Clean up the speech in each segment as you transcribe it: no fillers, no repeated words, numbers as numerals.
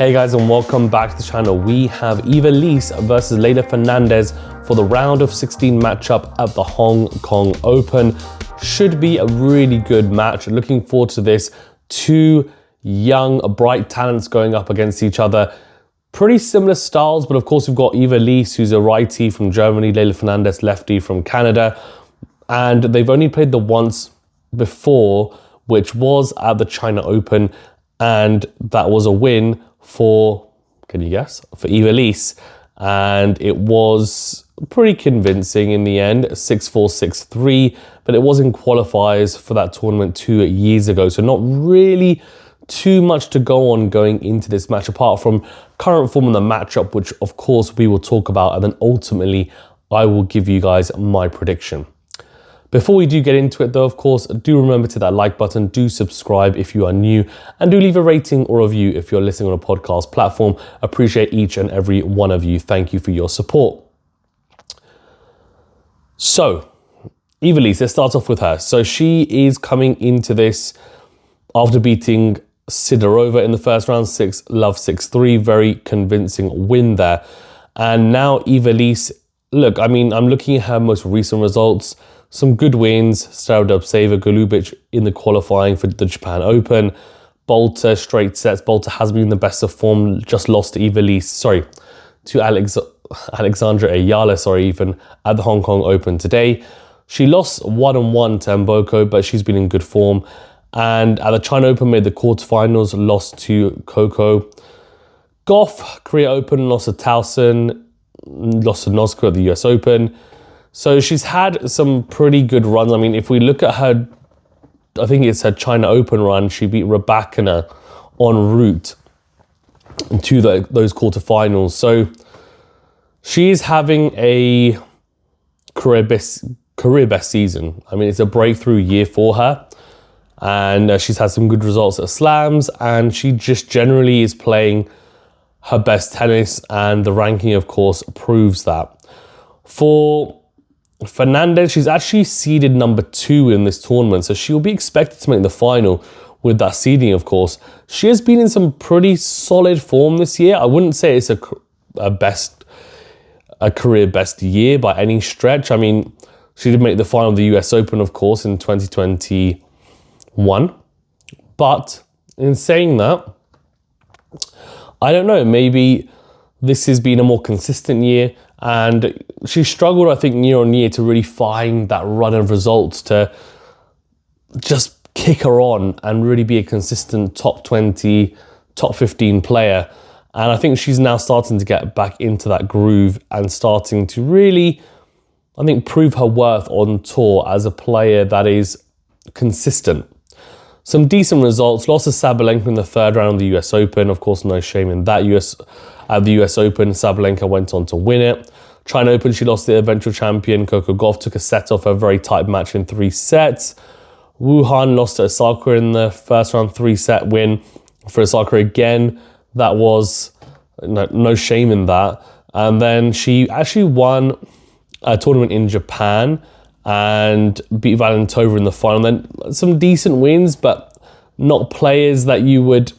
Hey guys, and welcome back to the channel. We have Eva Lys versus Leylah Fernandez for the round of 16 matchup at the Hong Kong Open. Should be a really good match. Looking forward to this. Two young, bright talents going up against each other. Pretty similar styles, but of course we've got Eva Lys, who's a righty from Germany, Leylah Fernandez, lefty from Canada. And they've only played the once before, which was at the China Open. And that was a win for, can you guess, for Eva Lys. And it was pretty convincing in the end, 6-4, 6-3, but it was in qualifiers for that tournament 2 years ago. So not really too much to go on going into this match, apart from current form in the matchup, which of course we will talk about. And then ultimately, I will give you guys my prediction. Before we do get into it though, of course, do remember to that like button, do subscribe if you are new, and do leave a rating or review if you're listening on a podcast platform. Appreciate each and every one of you. Thank you for your support. So, Eva Lys, let's start off with her. So she is coming into this after beating Sidorova in the first round, 6-love, 6-3, very convincing win there. And now Eva Lys, look, I mean, I'm looking at her most recent results. Some good wins, Starodub-Saver, Golubic in the qualifying for the Japan Open. Bolter, straight sets. Bolter has been in the best of form, just lost to Eva Lys, to Alexandra Ayala, even, at the Hong Kong Open today. She lost 1-1 to Mboko, but she's been in good form. And at the China Open, made the quarterfinals, lost to Coco. Goff, Korea Open, lost to Towson, lost to Nosko at the US Open. So she's had some pretty good runs. I mean, if we look at her, I think it's her China Open run, she beat Rybakina en route to those quarterfinals. So she's having a career best season. I mean, it's a breakthrough year for her. And she's had some good results at slams, and she just generally is playing her best tennis, and the ranking, of course, proves that. For Fernandez, she's actually seeded number 2 in this tournament, so she'll be expected to make the final with that seeding, of course. She has been in some pretty solid form this year. I wouldn't say it's a career best year by any stretch. I mean, she did make the final of the US Open, of course, in 2021. But in saying that, I don't know, maybe this has been a more consistent year, and she struggled, I think, year on year to really find that run of results to just kick her on and really be a consistent top 20, top 15 player. And I think she's now starting to get back into that groove and starting to really, I think, prove her worth on tour as a player that is consistent. Some decent results. Lost to Sabalenka in the third round of the US Open. Of course, no shame in that. At the US Open, Sabalenka went on to win it. China Open, she lost to the eventual champion Coco Gauff, took a set off a very tight match in 3 sets. Wuhan lost to Osaka in the first round, 3-set win for Osaka again. That was no shame in that. And then she actually won a tournament in Japan and beat Valentova in the final. Then some decent wins, but not players that you would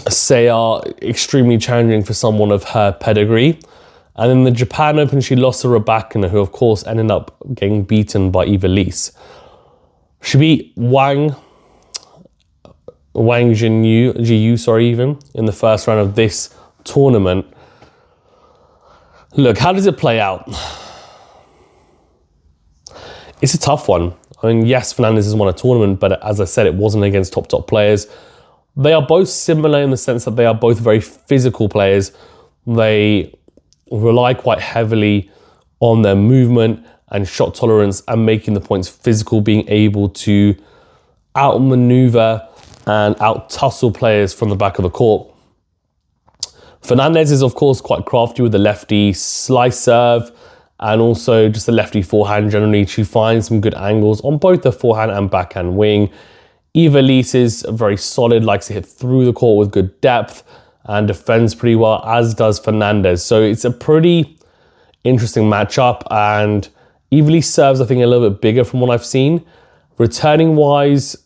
say are extremely challenging for someone of her pedigree. And in the Japan Open, she lost to Rybakina, who of course ended up getting beaten by Eva Lys. She beat Wang Jiyu, in the first round of this tournament. Look, how does it play out? It's a tough one. I mean, yes, Fernandez has won a tournament, but as I said, it wasn't against top players. They are both similar in the sense that they are both very physical players. They rely quite heavily on their movement and shot tolerance and making the points physical, being able to outmaneuver and out-tussle players from the back of the court. Fernandez is, of course, quite crafty with the lefty slice serve and also just the lefty forehand generally. She finds some good angles on both the forehand and backhand wing. Eva Lys is very solid, likes to hit through the court with good depth and defends pretty well, as does Fernandez. So it's a pretty interesting matchup, and Eva Lys serves, I think, a little bit bigger from what I've seen. Returning wise,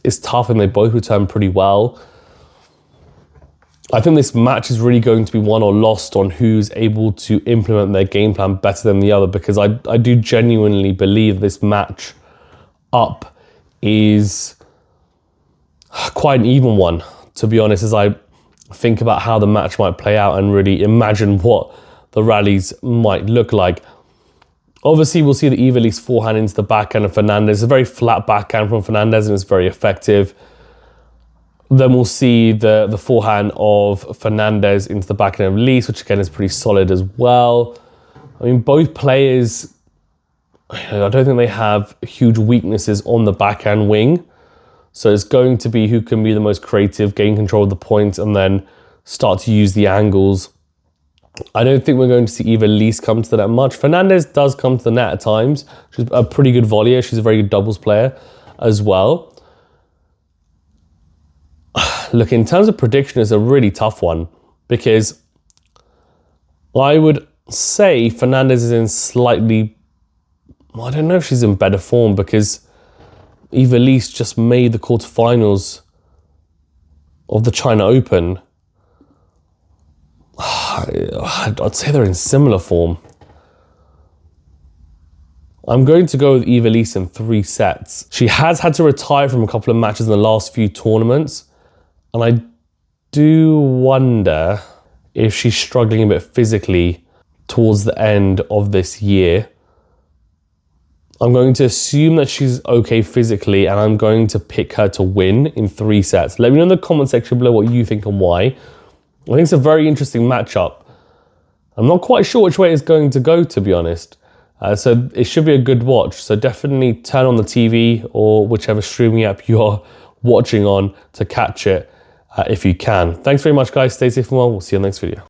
is tough and they both return pretty well. I think this match is really going to be won or lost on who's able to implement their game plan better than the other, because I do genuinely believe this match up is quite an even one, to be honest, as I think about how the match might play out and really imagine what the rallies might look like. Obviously, we'll see the Eva Lys forehand into the backhand of Fernandez. It's a very flat backhand from Fernandez and it's very effective. Then we'll see the forehand of Fernandez into the backhand of Lys, which again is pretty solid as well. I mean, both players, I don't think they have huge weaknesses on the backhand wing. So it's going to be who can be the most creative, gain control of the point, and then start to use the angles. I don't think we're going to see Eva Lys come to the net much. Fernandez does come to the net at times. She's a pretty good volleyer. She's a very good doubles player as well. Look, in terms of prediction, it's a really tough one because I would say Fernandez is in slightly, I don't know if she's in better form, because Eva Lys just made the quarterfinals of the China Open. I'd say they're in similar form. I'm going to go with Eva Lys in 3 sets. She has had to retire from a couple of matches in the last few tournaments, and I do wonder if she's struggling a bit physically towards the end of this year. I'm going to assume that she's okay physically, and I'm going to pick her to win in 3 sets. Let me know in the comment section below what you think and why. I think it's a very interesting matchup. I'm not quite sure which way it's going to go, to be honest. So it should be a good watch. So definitely turn on the TV or whichever streaming app you're watching on to catch it if you can. Thanks very much, guys. Stay safe and well. We'll see you in the next video.